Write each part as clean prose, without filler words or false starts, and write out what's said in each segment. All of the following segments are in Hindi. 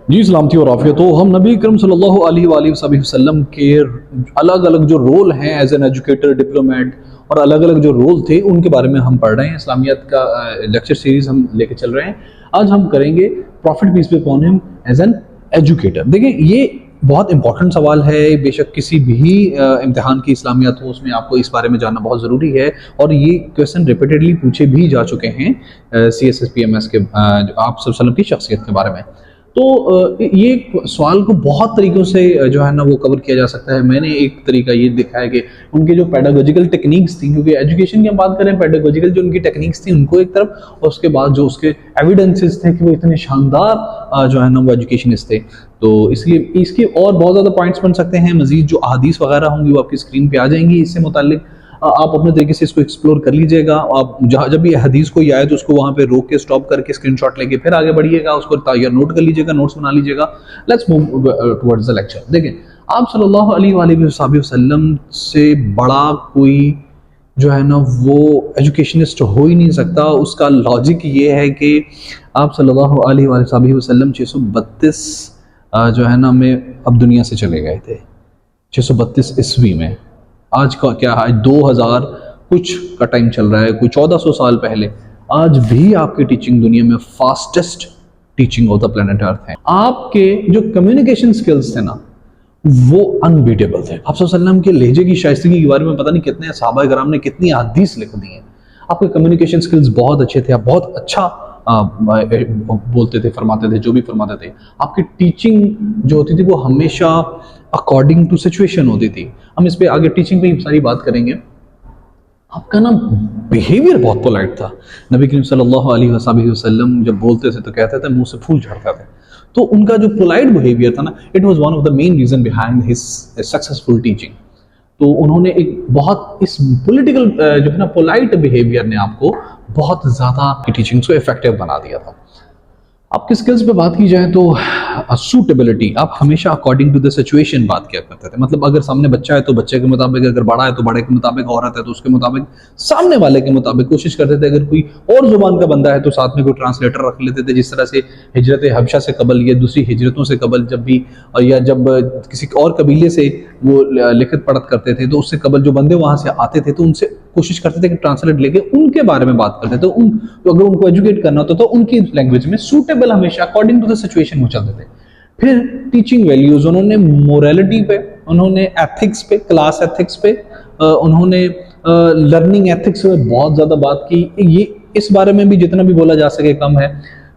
जी सलामती और आफियत हो। हम नबी करम सल्लल्लाहु अलैहि वसल्लम के अलग अलग जो रोल हैं एज एन एजुकेटर, डिप्लोमेट और अलग अलग जो रोल थे उनके बारे में हम पढ़ रहे हैं। इस्लामियत का लेक्चर सीरीज हम लेके चल रहे हैं। आज हम करेंगे prophet peace be upon him as an educator. देखिए ये बहुत इंपॉर्टेंट सवाल है। बेशक किसी भी इम्तिहान की इस्लामियत हो उसमें आपको इस बारे में जानना बहुत ज़रूरी है और ये क्वेश्चन रिपीटेडली पूछे भी जा चुके हैं CSSPMS के आप वसल्लम की शख्सियत के बारे में। तो ये सवाल को बहुत तरीक़ों से जो है ना वो कवर किया जा सकता है। मैंने एक तरीका ये देखा है कि उनके जो पेडागोजिकल टेक्निक्स थी, क्योंकि एजुकेशन की हम बात करें, पेडागोजिकल जो उनकी टेक्निक्स थी उनको एक तरफ, और उसके बाद जो उसके एविडेंसेस थे कि वो इतने शानदार जो है ना वो एजुकेशनिस्ट थे। तो इसलिए इसके और बहुत ज़्यादा पॉइंट्स बन सकते हैं। मजीद जो अहादीस वगैरह होंगी वो आपकी स्क्रीन पर आ जाएंगी। इससे मुताल्लिक आप अपने तरीके से इसको एक्सप्लोर कर लीजिएगा। आप जहाँ जब भी हदीस कोई आए तो उसको वहाँ पे रोक के स्टॉप करके स्क्रीनशॉट लेके फिर आगे बढ़िएगा, उसको या नोट कर लीजिएगा, नोट्स बना लीजिएगा। Let's move towards the lecture. देखें, आप सल्लल्लाहु अलैहि वसल्लम से बड़ा कोई जो है ना वो एजुकेशनिस्ट हो ही नहीं सकता। उसका लॉजिक ये है कि आप सल्लल्लाहु अलैहि वसल्लम 632 जो है ना में अब दुनिया से चले गए थे, 632 ईस्वी में। आज का क्या है, 2000 कुछ का टाइम चल रहा है, कोई 1400 साल पहले। आज भी आपकी टीचिंग दुनिया में fastest teaching of the planet earth है। आपके जो कम्युनिकेशन स्किल्स थे ना वो अनबीटेबल थे। आप सल्लल्लाहु के लहजे की शाइस्तगी के बारे में पता नहीं कितने सहाबा कराम ने कितनी हदीस लिख दी हैं। आपके कम्युनिकेशन स्किल्स बहुत अच्छे थे, आप बहुत अच्छा बोलते थे, फरमाते थे, जो भी फरमाते थे। आपकी टीचिंग जो होती थी वो हमेशा अकॉर्डिंग टू सिचुएशन होती थी। हम इस पे आगे टीचिंग पे सारी बात करेंगे। आपका ना बिहेवियर बहुत पोलाइट था। नबी करीम सल्लल्लाहु अलैहि वसल्लम जब बोलते थे तो कहते थे मुंह से फूल झड़ता था। तो उनका जो पोलाइट बिहेवियर था ना, it was one of the main reason behind his successful teaching. तो उन्होंने एक बहुत इस पॉलिटिकल जो है ना पोलाइट बिहेवियर ने आपको बहुत ज़्यादा टीचिंग को इफेक्टिव बना दिया था। आपकी स्किल्स पे बात की जाए तो सूटेबिलिटी, आप हमेशा अकॉर्डिंग टू द सिचुएशन बात किया करते थे। मतलब अगर सामने बच्चा है तो बच्चे के मुताबिक, अगर बड़ा है तो बड़े के मुताबिक, औरत है तो उसके मुताबिक, सामने वाले के मुताबिक कोशिश करते थे। अगर कोई और जुबान का बंदा है तो साथ में कोई ट्रांसलेटर रख लेते थे। जिस तरह से हिजरत हबशा से कबल या दूसरी हिजरतों से कबल जब भी, या जब किसी और कबीले से वो लिखत पढ़त करते थे तो उससे कबल जो बंदे वहाँ से आते थे तो उनसे कोशिश करते थे कि ट्रांसलेट लेके उनके बारे में बात करते थे। तो अगर उनको एजुकेट करना होता तो उनकी लैंग्वेज में सूटेबल हमेशा अकॉर्डिंग टू द सिचुएशन वो चलते थे। फिर टीचिंग वैल्यूज, उन्होंने मोरालिटी पे, उन्होंने एथिक्स पे, क्लास एथिक्स पे, उन्होंने लर्निंग एथिक्स पे बहुत ज़्यादा बात की। ये इस बारे में भी जितना भी बोला जा सके कम है।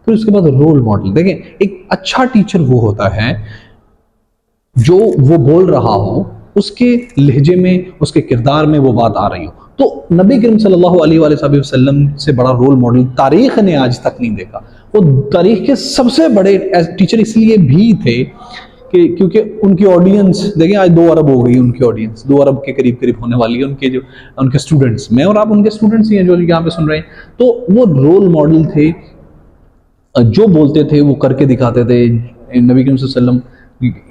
फिर उसके बाद रोल मॉडल। देखें, एक अच्छा टीचर वो होता है जो वो बोल रहा हो उसके लहजे में, उसके किरदार में वो बात आ रही हो। तो नबी करीम सल्लल्लाहु अलैहि वसल्लम से बड़ा रोल मॉडल तारीख ने आज तक नहीं देखा। वो तारीख के सबसे बड़े टीचर इसलिए भी थे कि क्योंकि उनकी ऑडियंस देखिए आज 2 अरब हो गई। उनकी ऑडियंस 2 अरब के करीब करीब होने वाली है। उनके स्टूडेंट्स, मैं और आप उनके स्टूडेंट्स ही हैं जो यहाँ पे सुन रहे हैं। तो वो रोल मॉडल थे, जो बोलते थे वो करके दिखाते थे। नबी करीम सल्लल्लाहु अलैहि वसल्लम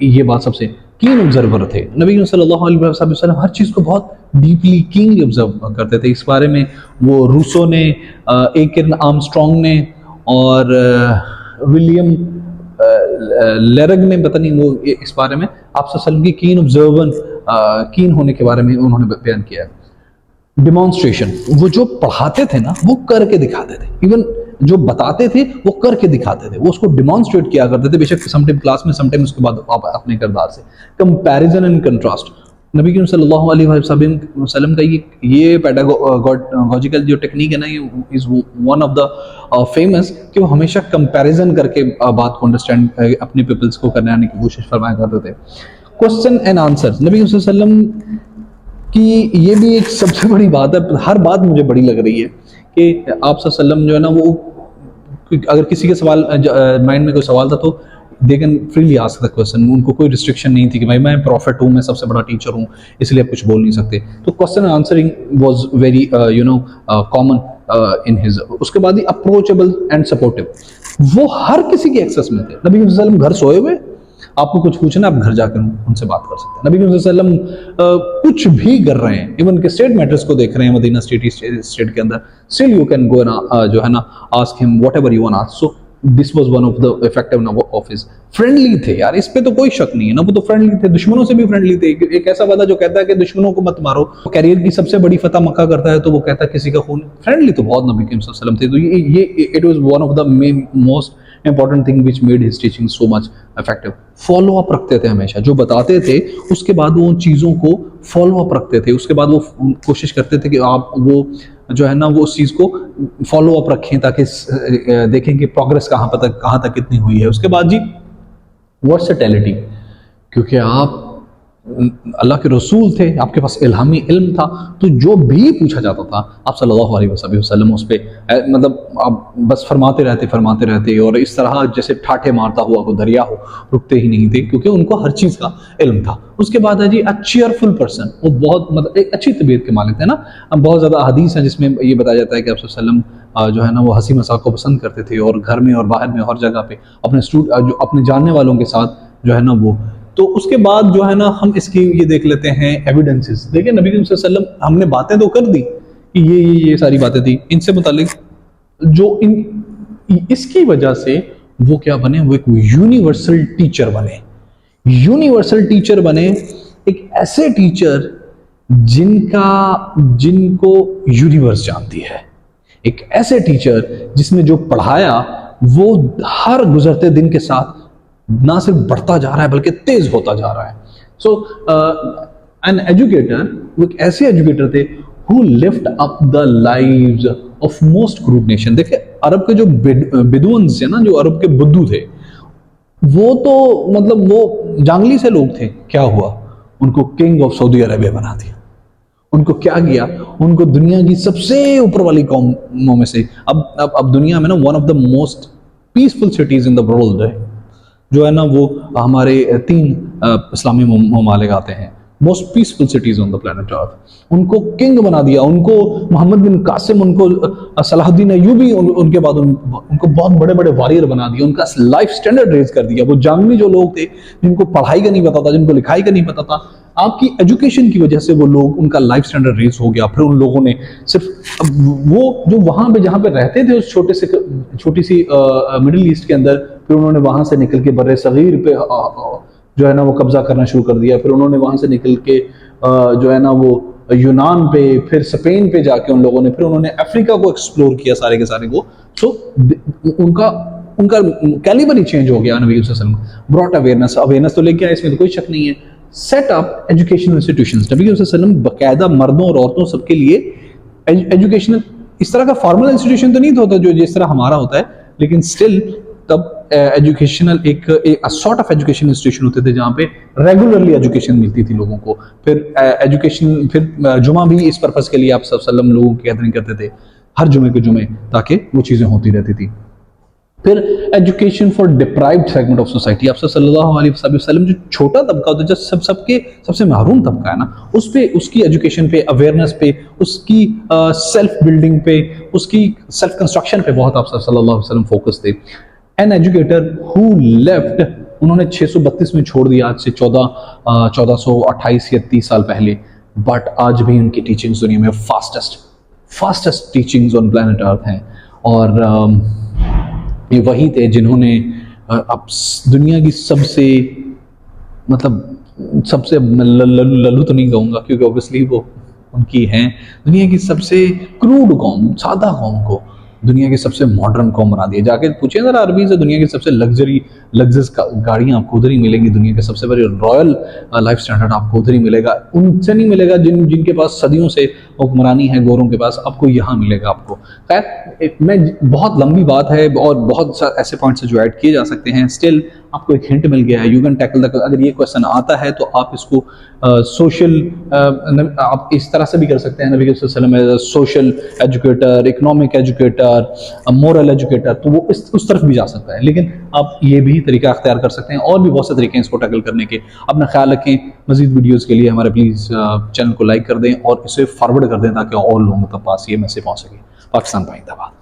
ये बात सबसे कीन ऑब्जर्वर थे। नबी करीम सल्लल्लाहु अलैहि वसल्लम हर चीज़ को बहुत डीपली कीनली ऑब्जर्व करते थे। इस बारे में वो रूसो ने, एकिर्न आर्मस्ट्रॉन्ग ने और विलियम लेरग ने, पता नहीं वो इस बारे में आप सल्लल्लाहु की कीन होने के बारे में उन्होंने बयान किया है। डिमॉन्स्ट्रेशन, वो जो पढ़ाते थे ना वो करके दिखाते थे। इवन जो बताते थे वो करके दिखाते थे, वो उसको डिमॉन्स्ट्रेट किया करते थे। बेशक समटाइम क्लास में, समटाइम उसके बाद आप अपने किरदार से। कंपैरिजन एंड कंट्रास्ट, नबी करीम सल्लल्लाहु अलैहि वसल्लम का ये पेडागोजिकल जो टेक्निक है ना, ये is one of the famous, कि वो हमेशा कंपैरिजन करके बात को अंडरस्टैंड अपने पीपल्स को करने की कोशिश फरमाया करते थे। क्वेश्चन एंड आंसर, नबी करीम सल्लल्लाहु अलैहि वसल्लम की ये भी एक सबसे बड़ी बात है। हर बात मुझे बड़ी लग रही है कि आप सल्लल्लाहु अलैहि वसल्लम जो है ना वो, अगर किसी के सवाल माइंड में कोई सवाल था तो they can freely ask the question. उनको कोई रिस्ट्रिक्शन नहीं थी कि भाई मैं प्रॉफिट हूँ, मैं सबसे बड़ा टीचर हूँ इसलिए आप कुछ बोल नहीं सकते। तो question answering was very common in his. उसके बाद ही अप्रोचेबल एंड सपोर्टिव, वो हर किसी के एक्सेस में थे। नबी वसल्लम घर सोए हुए, आपको कुछ पूछना आप घर जाकर उनसे बात कर सकते हैं। नबी वसल्लम कुछ भी कर रहे हैं, इवन के स्टेट मैटर्स को देख रहे हैं मदीना स्टेट के अंदर, स्टिल यू कैन गो जो है ना ask him whatever you want ask. So this was one of the effective office. Friendly थे यार, इस पे तो कोई शक नहीं है ना, वो तो फ्रेंडली थे, दुश्मनों से भी फ्रेंडली थे। एक ऐसा वादा जो कहता है कि दुश्मनों को मत मारो, कैरियर की सबसे बड़ी फतह मक्का करता है तो वो कहता है किसी का खून। फ्रेंडली तो बहुत नबी करीम सल्लल्लाहु अलैहि वसल्लम थे। तो ये it was one of the main most important thing which made his teaching so much effective. Follow up रखते थे हमेशा, जो बताते थे उसके बाद वो उन चीज़ों को फॉलो अप रखते थे, उसके बाद वो कोशिश करते थे कि आप वो जो है ना वो उस चीज़ को फॉलो अप रखें ताकि देखें कि प्रोग्रेस कहाँ तक कितनी हुई है। उसके बाद जी वर्सेटैलिटी, क्योंकि आप अल्लाह के रसूल थे, आपके पास इल्हामी इल्म था, तो जो भी पूछा जाता था आप सल्लल्लाहु अलैहि वसल्लम उस पर मतलब आप बस फरमाते रहते और इस तरह जैसे ठाठे मारता हुआ को दरिया हो, रुकते ही नहीं थे, क्योंकि उनको हर चीज़ का इल्म था। उसके बाद है जी अ चीयरफुल पर्सन, वो बहुत मतलब एक अच्छी तबीयत के मालिक थे ना। अब बहुत ज़्यादा हदीस है जिसमें ये बताया जाता है कि आप वसल्लम जो है ना वो हंसी मजाक को पसंद करते थे, और घर में और बाहर में हर जगह पे अपने जानने वालों के साथ जो है ना वो। तो उसके बाद जो है ना हम इसकी ये देख लेते हैं एविडेंसेस। देखिए नबी करीम सल्लल्लाहु अलैहि वसल्लम, हमने बातें तो कर दी कि ये सारी बातें थी, इनसे मुतालिक जो इसकी वजह से वो क्या बने, वो एक यूनिवर्सल टीचर बने। यूनिवर्सल टीचर बने, एक ऐसे टीचर जिनको यूनिवर्स जानती है, एक ऐसे टीचर जिसने जो पढ़ाया वो हर गुजरते दिन के साथ ना सिर्फ बढ़ता जा रहा है बल्कि तेज होता जा रहा है। सो एन एजुकेटर, वो एक ऐसे एजुकेटर थे who lift up the lives of most crude nation. देखिए अरब के जो बिदुअन्स है ना, जो अरब के बुद्धू थे, वो तो मतलब वो जांगली से लोग थे। क्या हुआ, उनको किंग ऑफ सऊदी अरेबिया बना दिया। उनको क्या किया, उनको दुनिया की सबसे ऊपर वाली कौमों में से अब दुनिया में ना one of the most peaceful cities in the world है, जो है ना वो हमारे 3 इस्लामी ममालिक आते हैं, most peaceful CTs on the planet earth. उनको किंग बना दिया, उनको मोहम्मद बिन कासिम, उनको सलाहुद्दीन अय्यूबी, उनके बाद उनको बहुत बड़े बड़े वॉरियर बना दिया, उनका लाइफ स्टैंडर्ड रेज कर दिया। वो जांगली जो लोग थे, जिनको पढ़ाई का नहीं पता था, जिनको लिखाई का नहीं पता था, आपकी एजुकेशन की वजह से वो लोग, उनका लाइफ स्टैंडर्ड रेज हो गया। फिर उन लोगों ने सिर्फ वो जो वहां पे जहाँ पे रहते थे उस छोटी सी मिडिल ईस्ट के अंदर, फिर उन्होंने वहां से निकल के बर्रे सगीर पे जो है ना वो कब्जा करना शुरू कर दिया। फिर उन्होंने वहां से निकल के जो है ना वो यूनान पे, फिर स्पेन पे जाके उन लोगों ने, फिर उन्होंने अफ्रीका को एक्सप्लोर किया सारे के सारे को। सो उनका कैलिबर ही चेंज हो गया। नबी सल्लल्लाहु अलैहि वसल्लम ब्रॉट अवेयरनेस तो लेके आए, इसमें तो कोई शक नहीं है। सेट अप एजुकेशनल इंस्टीट्यूशंस, नबी सल्लल्लाहु अलैहि वसल्लम बाकायदा मर्दों और औरतों सबके लिए एजुकेशनल, इस तरह का फॉर्मल इंस्टीट्यूशन तो नहीं होता जो जिस तरह हमारा होता है, लेकिन स्टिल तब एजुकेशनल एक सॉर्ट ऑफ एजुकेशन इंस्टीट्यूशन होते थे जहाँ पे रेगुलरली एजुकेशन मिलती थी लोगों को। फिर एजुकेशन, फिर जुमा भी इस पर्पस के लिए आप सल्लम लोगों की गैदरिंग करते थे हर जुमे के जुमे, ताकि वो चीज़ें होती रहती थी। फिर education for deprived segment of society, आप सल्लल्लाहु अलैहि वसल्लम जो छोटा तबका होता है, जो सबके सबसे महरूम तबका है ना, उस पे, उसकी एजुकेशन पे, अवेयरनेस पे, उसकी सेल्फ बिल्डिंग पे, उसकी सेल्फ कंस्ट्रक्शन पे बहुत आप सल्लल्लाहु अलैहि वसल्लम फोकस थे। एन एजुकेटर हु लेफ्ट, उन्होंने 632 में छोड़ दिया, आज से 1428 या 30 साल पहले, बट आज भी उनकी टीचिंग्स दुनिया में fastest teachings on planet earth हैं। और ये वही थे जिन्होंने अब दुनिया की सबसे लल्लू तो नहीं कहूँगा क्योंकि ऑब्वियसली वो उनकी हैं, दुनिया की सबसे क्रूड कौम, सादा कौम को दुनिया की सबसे मॉडर्न कौम बना दिया। जाके पूछे जरा अरबी से, दुनिया की सबसे लग्जरियस गाड़ियाँ आपको उधर ही मिलेंगी, दुनिया के सबसे बड़े रॉयल लाइफ स्टैंडर्ड आपको उधर ही मिलेगा। उनसे नहीं मिलेगा जिनके पास सदियों से हुक्मरानी है गोरों के पास, आपको यहाँ मिलेगा आपको। खैर मैं बहुत लंबी बात है और बहुत ऐसे पॉइंट्स जो ऐड किए जा सकते हैं, स्टिल आपको एक हिंट मिल गया है। यू कैन टैकल द, अगर ये क्वेश्चन आता है तो आप इसको सोशल आप इस तरह से भी कर सकते हैं। नबी सल्लल्लाहु अलैहि वसल्लम social educator, economic educator, moral educator, तो वो उस तरफ भी जा सकता है। लेकिन आप ये भी तरीका अख्तियार कर सकते हैं, और भी बहुत से तरीके हैं इसको टैकल करने के। अपना ख्याल रखें। मजीद वीडियोज़ के लिए हमारे प्लीज़ चैनल को लाइक कर दें और इसे फॉरवर्ड कर दें ताकि और लोगों के पास ये मैसेज पहुँच सके। पाकिस्तान जिंदाबाद।